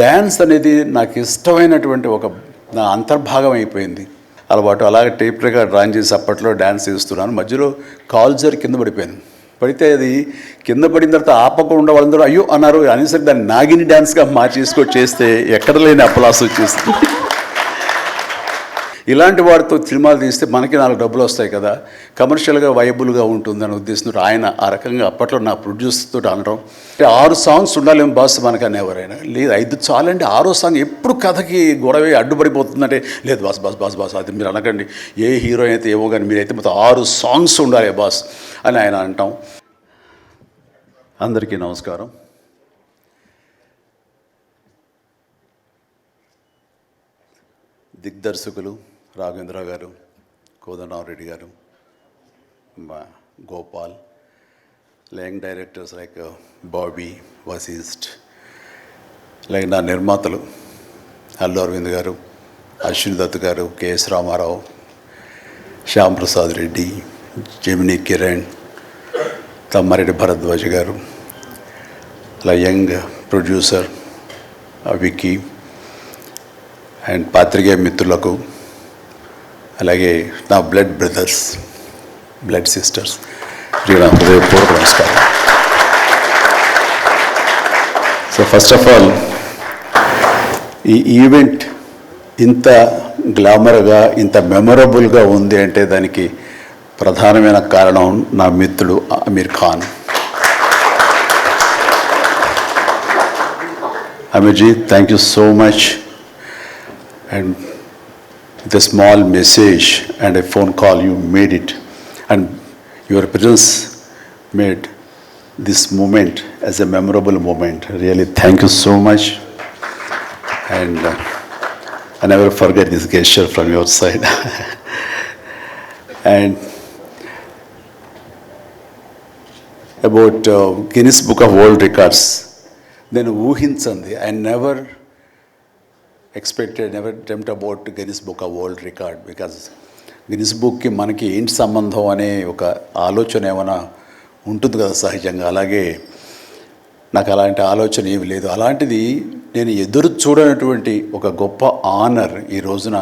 Dance అనేది నాకు ఇష్టమైనటువంటి ఒక నా అంతర్భాగం అయిపోయింది. అలవాటు. అలాగే టేప్ రికార్డ్ డ్రాయింగ్ చేసి అప్పట్లో డ్యాన్స్ చేస్తున్నాను. మధ్యలో కాల్ జారి కింద పడిపోయాను. పడితే అది కింద పడిన తర్వాత ఆపకుండా వాళ్ళందరూ అయ్యో అన్నారు. అనేసరికి దాన్ని నాగిని డ్యాన్స్గా మార్చేసుకొని చేస్తే ఎక్కడ లేని అప్పలాస్ వచ్చేసింది. ఇలాంటి వాడితో సినిమాలు తీస్తే మనకి 4 డబ్బులు వస్తాయి కదా, కమర్షియల్గా వైబుల్గా ఉంటుందని ఉద్దేశంతో ఆయన ఆ రకంగా అప్పట్లో నా ప్రొడ్యూసర్తో అనడం, 6 సాంగ్స్ ఉండాలేమో బాస్ మనకని ఎవరైనా లేదు 5 చాలండి, 6వ సాంగ్ ఎప్పుడు కథకి గొడవ అడ్డుపడిపోతుందంటే లేదు బాస్ బాస్ బాస్ బాస్ అది మీరు అనకండి, ఏ హీరో అయితే ఏమో కానీ మీరైతే మొత్తం 6 సాంగ్స్ ఉండాలి బాస్ అని ఆయన అంటాం. అందరికీ నమస్కారం. దిగ్దర్శకులు రాఘవేంద్రరావు గారు, కోదండరామరెడ్డి గారు, Gopal, young directors like Bobby, Vasishta, like నా నిర్మాతలు అల్లు అరవింద్ గారు, అశ్విని దత్ గారు, కెఎస్ రామారావు, శ్యామ్ ప్రసాద్ రెడ్డి, జెమినీ కిరణ్, తమ్మారెడ్డి భరద్వాజ్ గారు, అలా యంగ్ ప్రొడ్యూసర్ విక్కీ అండ్ పాత్రికేయ మిత్రులకు, అలాగే నా బ్లడ్ బ్రదర్స్, బ్లడ్ సిస్టర్స్, నా హృదయపూర్వక నమస్కారం. సో ఫస్ట్ ఆఫ్ ఆల్ ఈ ఈవెంట్ ఇంత గ్లామర్గా ఇంత మెమొరబుల్గా ఉంది అంటే దానికి ప్రధానమైన కారణం నా మిత్రుడు అమీర్ ఖాన్. అమీర్జీ, thank you so much. And with a small message and a phone call you made it, and your presence made this moment as a memorable moment. Really thank you so much, and I never forget this gesture from your side. And about Guinness Book of World Records, then ఊహించండి, I never expected, never dreamt about Guinness Book of World Record, because Guinness బుక్కి మనకి ఏంటి సంబంధం అనే ఒక ఆలోచన ఏమైనా ఉంటుంది కదా సహజంగా. అలాగే నాకు అలాంటి ఆలోచన ఏమి లేదు. అలాంటిది నేను ఎదురు చూడనటువంటి ఒక గొప్ప ఆనర్ ఈ రోజున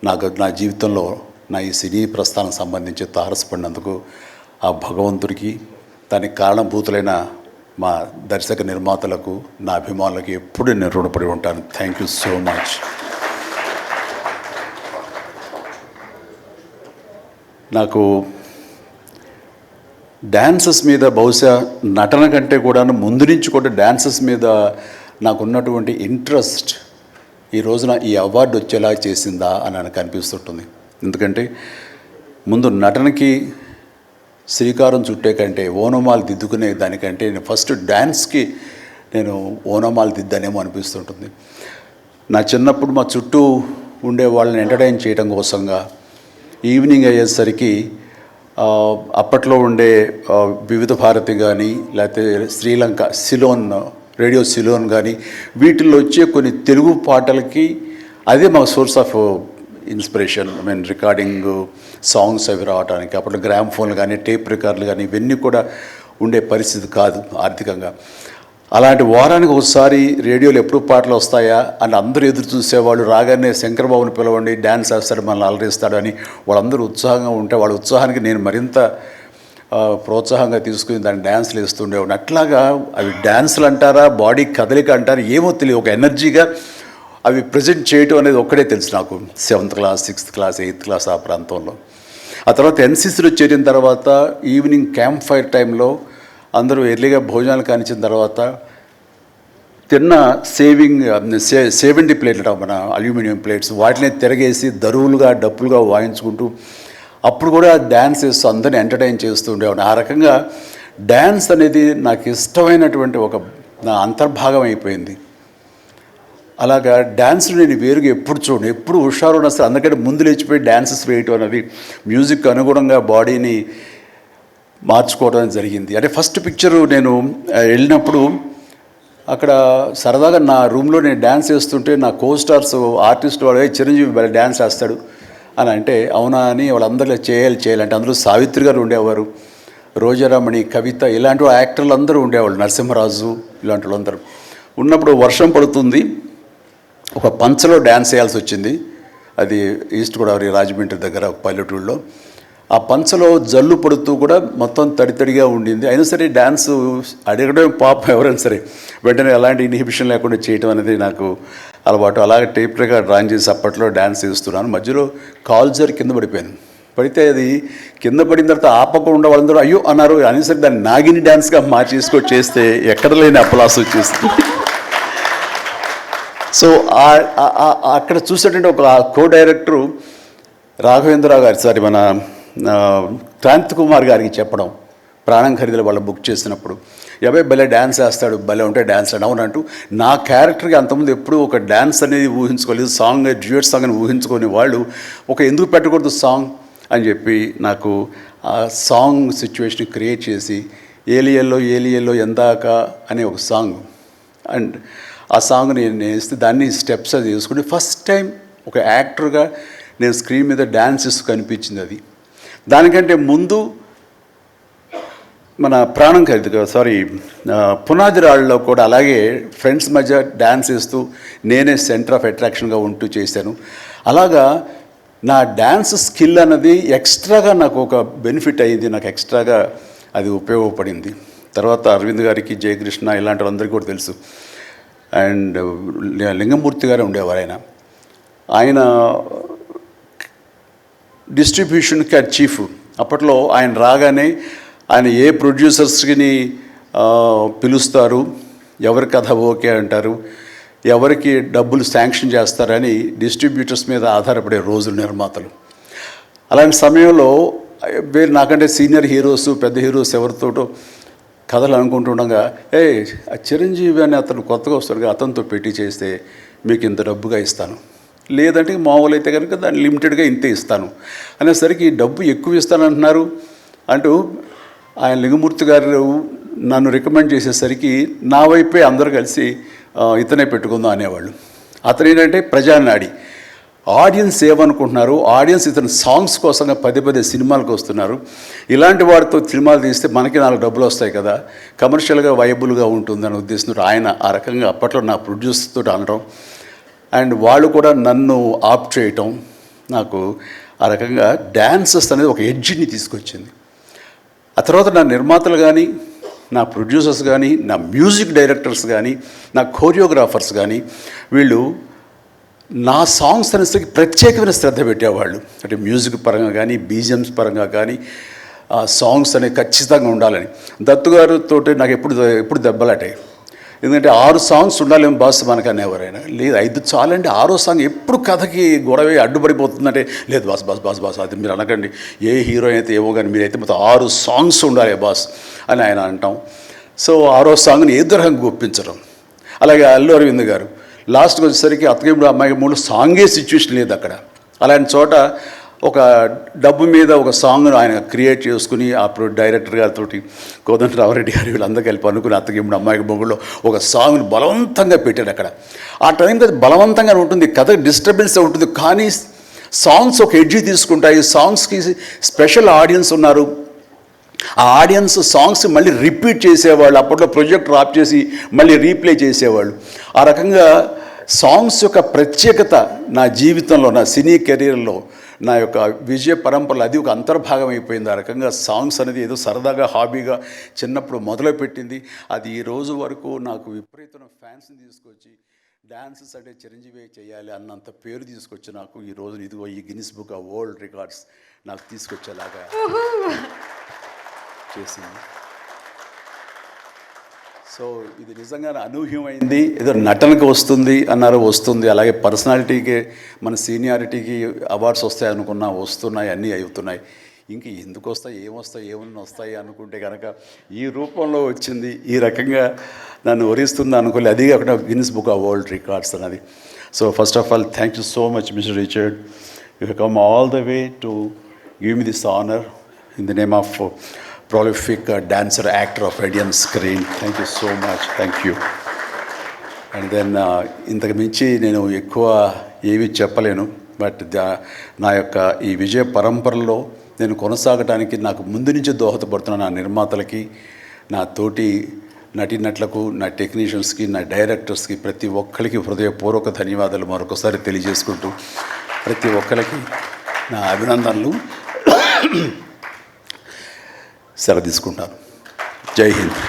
నాకు నా జీవితంలో నా ఈ సినీ ప్రస్థానం సంబంధించి తారసపడినందుకు ఆ భగవంతుడికి, దానికి కారణభూతులైన మా దర్శక నిర్మాతలకు, నా అభిమానులకు ఎప్పుడు నేను రుణపడి ఉంటాను. Thank you so much. నాకు డ్యాన్సెస్ మీద బహుశా నటన కంటే కూడా ముందు నుంచి కూడా డ్యాన్సెస్ మీద నాకున్నటువంటి ఇంట్రెస్ట్ ఈ రోజున ఈ అవార్డు వచ్చేలా చేసిందా అని నాకు అనిపిస్తుంటుంది. ఎందుకంటే ముందు నటనకి శ్రీకారం చుట్టే కంటే ఓనమాలు దిద్దుకునే దానికంటే నేను ఫస్ట్ డ్యాన్స్కి నేను ఓనమాలు దిద్దానేమో అనిపిస్తుంటుంది. నా చిన్నప్పుడు మా చుట్టూ ఉండే వాళ్ళని ఎంటర్టైన్ చేయడం కోసంగా ఈవినింగ్ అయ్యేసరికి అప్పట్లో ఉండే వివిధ భారతి కానీ, లేకపోతే శ్రీలంక సిలోన్, రేడియో సిలోన్ కానీ, వీటిల్లో వచ్చే కొన్ని తెలుగు పాటలకి అదే మా source of inspiration. I mean recording songs అవి రావడానికి. అప్పుడు గ్రామ్ ఫోన్లు కానీ, టేప్ రికార్డులు కానీ ఇవన్నీ కూడా ఉండే పరిస్థితి కాదు ఆర్థికంగా. అలాంటి వారానికి ఒకసారి రేడియోలో ఎప్పుడు పాటలు వస్తాయా అని అందరూ ఎదురు చూసేవాళ్ళు. రాగానే శంకరబాబుని పిలవండి, డ్యాన్స్ వేస్తాడు, మనల్ని అలరిస్తాడు అని వాళ్ళందరూ ఉత్సాహంగా ఉంటే వాళ్ళ ఉత్సాహానికి నేను మరింత ప్రోత్సాహంగా తీసుకుని దాన్ని డ్యాన్స్లు వేస్తుండేవాడిని. అట్లాగా అవి డ్యాన్సులు అంటారా, బాడీ కదలిక అంటారా ఏమో తెలియదు, ఒక ఎనర్జీగా అవి ప్రజెంట్ చేయటం అనేది ఒక్కడే తెలుసు నాకు. 7th class, 6th class, 8th class ఆ ప్రాంతంలో. ఆ తర్వాత ఎన్సీసీలో చేరిన తర్వాత ఈవినింగ్ క్యాంప్ ఫైర్ టైంలో అందరూ ఎర్లీగా భోజనాలు కానిచ్చిన తర్వాత తిన్న సేవింగ్ ప్లేట్లు మన అల్యూమినియం ప్లేట్స్, వాటిని తిరగేసి దరువులుగా డప్పులుగా వాయించుకుంటూ అప్పుడు కూడా డ్యాన్స్ వేస్తూ అందరిని ఎంటర్టైన్ చేస్తూ ఉండేవాడిని. ఆ రకంగా డ్యాన్స్ అనేది నాకు ఇష్టమైనటువంటి ఒక నా అంతర్భాగం అయిపోయింది. అలాగా డ్యాన్స్ నేను వేరుగా ఎప్పుడు చూడండి, ఎప్పుడు హుషారు వస్తే అందుకంటే ముందు లేచిపోయి డ్యాన్సెస్ వేయటం అనేది మ్యూజిక్ అనుగుణంగా బాడీని మార్చుకోవడం జరిగింది. అంటే ఫస్ట్ పిక్చరు నేను వెళ్ళినప్పుడు అక్కడ సరదాగా నా రూమ్లో నేను డ్యాన్స్ వేస్తుంటే నా కోస్టార్స్ ఆర్టిస్ట్ వాడు చిరంజీవి డ్యాన్స్ వేస్తాడు అని అంటే అవునా అని వాళ్ళందరూ చేయాలంటే అందులో సావిత్రి గారు ఉండేవారు, రోజారామణి, కవిత, ఇలాంటి యాక్టర్లు అందరూ ఉండేవాళ్ళు, నరసింహరాజు, ఇలాంటి వాళ్ళందరూ. ఉన్నప్పుడు వర్షం పడుతుంది, ఒక పంచలో డ్యాన్స్ వేయాల్సి వచ్చింది. అది ఈస్ట్ గోదావరి రాజమండ్రి దగ్గర ఒక పల్లెటూళ్ళలో. ఆ పంచలో జల్లు పడుతూ కూడా మొత్తం తడితడిగా ఉండింది. అయినా సరే డ్యాన్స్ అడగడం పాపం ఎవరైనా సరే వెంటనే ఎలాంటి ఇన్హిబిషన్ లేకుండా చేయటం అనేది నాకు అలవాటు. అలాగే టేప్ రికార్డ్ డ్రాయింగ్ చేసి అప్పట్లో డ్యాన్స్ వేస్తున్నాను. మధ్యలో కాల్ జారి కింద పడిపోయాను. పడితే అది కింద పడిన తర్వాత ఆపకుండా వాళ్ళందరూ అయ్యో అన్నారు. అనేసరికి దాన్ని నాగిని డ్యాన్స్గా మార్చేసుకొని చేస్తే ఎక్కడ లేని అప్పలాస్ వచ్చేస్తుంది. సో అక్కడ చూసేటంటే ఒక కో డైరెక్టరు రాఘవేంద్రరావు గారి, సారీ మన క్రాంతి కుమార్ గారికి చెప్పడం, ప్రాణం ఖరీదులు వాళ్ళు బుక్ చేసినప్పుడు, ఎవై భలే డ్యాన్స్ వేస్తాడు, భలే ఉంటే డ్యాన్స్ అవునంటూ. నా క్యారెక్టర్కి అంతకుముందు ఎప్పుడూ ఒక డ్యాన్స్ అనేది ఊహించుకోలేదు, సాంగ్ డ్యూయట్ సాంగ్ అని ఊహించుకొని వాళ్ళు ఒక ఎందుకు పెట్టకూడదు సాంగ్ అని చెప్పి నాకు ఆ సాంగ్ సిచ్యువేషన్ క్రియేట్ చేసి ఏలియల్లో ఎందాక అనే ఒక సాంగ్, అండ్ ఆ సాంగ్ నేను వేస్తే దాన్ని స్టెప్స్ అది వేసుకుని ఫస్ట్ టైం ఒక యాక్టర్గా నేను స్క్రీన్ మీద డ్యాన్స్ ఇస్తూ కనిపించింది. అది దానికంటే ముందు మన ప్రాణం ఖరీదు, సారీ పునాది రాళ్ళలో కూడా అలాగే ఫ్రెండ్స్ మధ్య డ్యాన్స్ వేస్తూ నేనే సెంటర్ ఆఫ్ అట్రాక్షన్గా ఉంటూ చేశాను. అలాగా నా డ్యాన్స్ స్కిల్ అన్నది ఎక్స్ట్రాగా నాకు ఒక బెనిఫిట్ అయ్యింది, నాకు ఎక్స్ట్రాగా అది ఉపయోగపడింది. తర్వాత అరవింద్ గారికి, జయకృష్ణ ఇలాంటి వాళ్ళందరికీ కూడా తెలుసు. అండ్ లింగమూర్తి గారు ఉండేవారు. ఆయన డిస్ట్రిబ్యూషన్కి చీఫ్. అప్పట్లో ఆయన రాగానే ఆయన ఏ ప్రొడ్యూసర్స్ని పిలుస్తారు, ఎవరి కథ ఓకే అంటారు, ఎవరికి డబ్బులు శాంక్షన్ చేస్తారని డిస్ట్రిబ్యూటర్స్ మీద ఆధారపడే రోజులు నిర్మాతలు. అలాంటి సమయంలో నాకంటే సీనియర్ హీరోస్, పెద్ద హీరోస్ ఎవరితోటో కథలు అనుకుంటుండగా, చిరంజీవి అని అతను కొత్తగా వస్తాడుగా, అతనితో పెట్టి చేస్తే మీకు ఇంత డబ్బుగా ఇస్తాను, లేదంటే మామూలు అయితే కనుక దాన్ని లిమిటెడ్గా ఇంతే ఇస్తాను అనేసరికి డబ్బు ఎక్కువ ఇస్తానంటున్నారు అంటూ ఆయన లింగమూర్తి గారు నన్ను రికమెండ్ చేసేసరికి నా వైపే అందరూ కలిసి ఇతనే పెట్టుకుందాం అనేవాళ్ళు. అతను ఏంటంటే ప్రజానాడి, ఆడియన్స్ ఏమనుకుంటున్నారు, ఆడియన్స్ ఇతను సాంగ్స్ కోసంగా పదే సినిమాలకు వస్తున్నారు, ఇలాంటి వారితో సినిమాలు తీస్తే మనకి 4 డబ్బులు వస్తాయి కదా, కమర్షియల్గా వైబుల్గా ఉంటుందని ఉద్దేశంతో ఆయన ఆ రకంగా అప్పట్లో నా ప్రొడ్యూసర్తో అనడం, అండ్ వాళ్ళు కూడా నన్ను ఆప్ చేయటం నాకు ఆ రకంగా డ్యాన్సెస్ అనేది ఒక ఎడ్జిని తీసుకొచ్చింది. ఆ తర్వాత నా నిర్మాతలు కానీ, నా ప్రొడ్యూసర్స్ కానీ, నా మ్యూజిక్ డైరెక్టర్స్ కానీ, నా కోరియోగ్రాఫర్స్ కానీ వీళ్ళు నా సాంగ్స్ అనేసరికి ప్రత్యేకమైన శ్రద్ధ పెట్టేవాళ్ళు. అంటే మ్యూజిక్ పరంగా కానీ, బీజిఎమ్స్ పరంగా కానీ ఆ సాంగ్స్ అనేవి ఖచ్చితంగా ఉండాలని. దత్తు గారితో నాకు ఎప్పుడు దెబ్బలాటాయి. ఎందుకంటే 6 సాంగ్స్ ఉండాలేమో బాస్ మనకు అనేవారైనా, లేదు 5 చాలండి, 6వ సాంగ్ ఎప్పుడు కథకి గొడవ అడ్డుపడిపోతుందంటే, లేదు బాస్ అది మీరు అనకండి, ఏ హీరో అయితే ఏమో కానీ మీరైతే మొత్తం 6 సాంగ్స్ ఉండాలి బాస్ అని ఆయన అంటాం. సో 6వ సాంగ్ని ఏ తరహంగా ఒప్పించడం. అలాగే అల్లు అరవింద్ గారు లాస్ట్కి వచ్చేసరికి అత్తగేముడు అమ్మాయి మూడు సాంగే సిచ్యువేషన్ లేదు అక్కడ. అలాంటి చోట ఒక డబ్బు మీద ఒక సాంగ్ను ఆయన క్రియేట్ చేసుకుని ఆ డైరెక్టర్ గారితో కోదండరామరెడ్డి గారు వీళ్ళందరూ కలిపి అనుకుని అత్తగేముడు అమ్మాయికి మొగుళ్ళు ఒక సాంగ్ను బలవంతంగా పెట్టాడు అక్కడ. ఆ టైంకి అది బలవంతంగా ఉంటుంది, కథ డిస్టర్బెన్స్ ఉంటుంది, కానీ సాంగ్స్ ఒక ఎడ్జి తీసుకుంటాయి. సాంగ్స్కి స్పెషల్ ఆడియన్స్ ఉన్నారు. ఆ ఆడియన్స్ సాంగ్స్ మళ్ళీ రిపీట్ చేసేవాళ్ళు. అప్పట్లో ప్రొజెక్టర్ ఆఫ్ చేసి మళ్ళీ రీప్లే చేసేవాళ్ళు. ఆ రకంగా సాంగ్స్ యొక్క ప్రత్యేకత నా జీవితంలో, నా సినీ కెరీర్లో, నా యొక్క విజయ పరంపరలో అది ఒక అంతర్భాగం అయిపోయింది. ఆ రకంగా సాంగ్స్ అనేది ఏదో సరదాగా హాబీగా చిన్నప్పుడు మొదలుపెట్టింది. అది ఈ రోజు వరకు నాకు విపరీతమైన ఫ్యాన్స్ని తీసుకొచ్చి డ్యాన్సెస్ అంటే చిరంజీవి చేయాలి అన్నంత పేరు తీసుకొచ్చి నాకు ఈ రోజు ఇదిగో ఈ Guinness book of world records నాకు తీసుకొచ్చేలాగా చేసింది. సో ఇది నిజంగా అనూహ్యమైంది. ఏదో నటనకు వస్తుంది అన్నారు, వస్తుంది. అలాగే పర్సనాలిటీకి, మన సీనియారిటీకి అవార్డ్స్ వస్తాయి అనుకున్నా వస్తున్నాయి, అన్నీ అవుతున్నాయి. ఇంక ఎందుకు వస్తాయి, ఏమన్నా వస్తాయి అనుకుంటే కనుక ఈ రూపంలో వచ్చింది. ఈ రకంగా నన్ను వరిస్తుంది అనుకోలే. అది కాకుండా Guinness book of world records అన్నది. So first of all thank you so much mister Richard. You have come all the way to give me this honour in the name of prolific dancer, actor of Indian screen. Thank you so much. Thank you. And then ఇంతకు మించి నేను ఎక్కువ ఏవి చెప్పలేను. But నా యొక్క ఈ విజయ పరంపరలో నేను కొనసాగడానికి నాకు ముందు నుంచి దోహదపడుతున్న నా నిర్మాతలకి, నా తోటి నటీనటులకు, నా టెక్నీషియన్స్కి, నా డైరెక్టర్స్కి, ప్రతి ఒక్కరికి హృదయపూర్వక ధన్యవాదాలు మరొకసారి తెలియజేసుకుంటూ ప్రతి ఒక్కరికి నా అభినందనలు సెలవు తీసుకుంటాను. జై హింద్.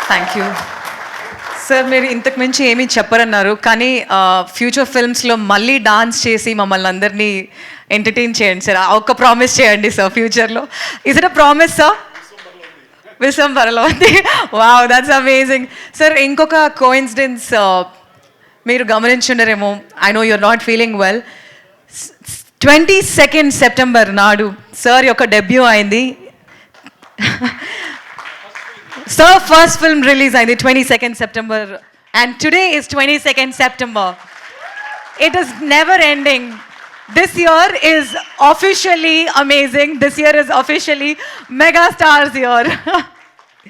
Thank you sir. మీరు ఇంతకు మించి ఏమీ చెప్పరన్నారు, కానీ ఫ్యూచర్ ఫిల్మ్స్లో మళ్ళీ డాన్స్ చేసి మమ్మల్ని అందరినీ ఎంటర్టైన్ చేయండి సార్. ఒక్క ప్రామిస్ చేయండి సార్ ఫ్యూచర్లో. Is it a promise sir? విశ్వంబరలో ఉంది. Wow, that's amazing sir. ఇంకొక కోఇన్సిడెన్స్ మీరు గమనించుండరేమో, I know you're not feeling well. 22nd September నాడు సార్ యొక్క డెబ్యూ అయింది. సార్ ఫస్ట్ ఫిల్మ్ రిలీజ్ అయింది 22nd September, and today is 22nd September. It is never ending. This year is officially amazing. This year is officially Mega Stars year.